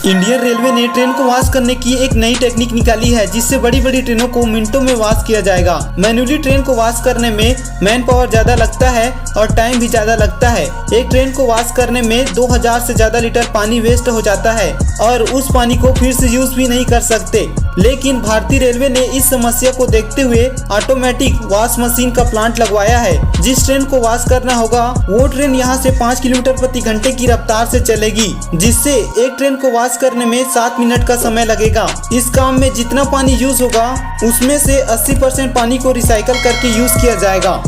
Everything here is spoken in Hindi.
इंडियन रेलवे ने ट्रेन को वॉश करने की एक नई टेक्निक निकाली है, जिससे बड़ी बड़ी ट्रेनों को मिनटों में वॉश किया जाएगा। मैन्युअली ट्रेन को वॉश करने में मैन पावर ज्यादा लगता है और टाइम भी ज्यादा लगता है। एक ट्रेन को वॉश करने में 2000 से ज्यादा लीटर पानी वेस्ट हो जाता है और उस पानी को फिर से यूज भी नहीं कर सकते। लेकिन भारतीय रेलवे ने इस समस्या को देखते हुए ऑटोमेटिक वॉश मशीन का प्लांट लगवाया है। जिस ट्रेन को वॉश करना होगा वो ट्रेन यहां से 5 किलोमीटर प्रति घंटे की रफ्तार से चलेगी, जिससे एक ट्रेन को वॉश करने में 7 मिनट का समय लगेगा। इस काम में जितना पानी यूज होगा उसमें से 80% पानी को रिसाइकल करके यूज किया जाएगा।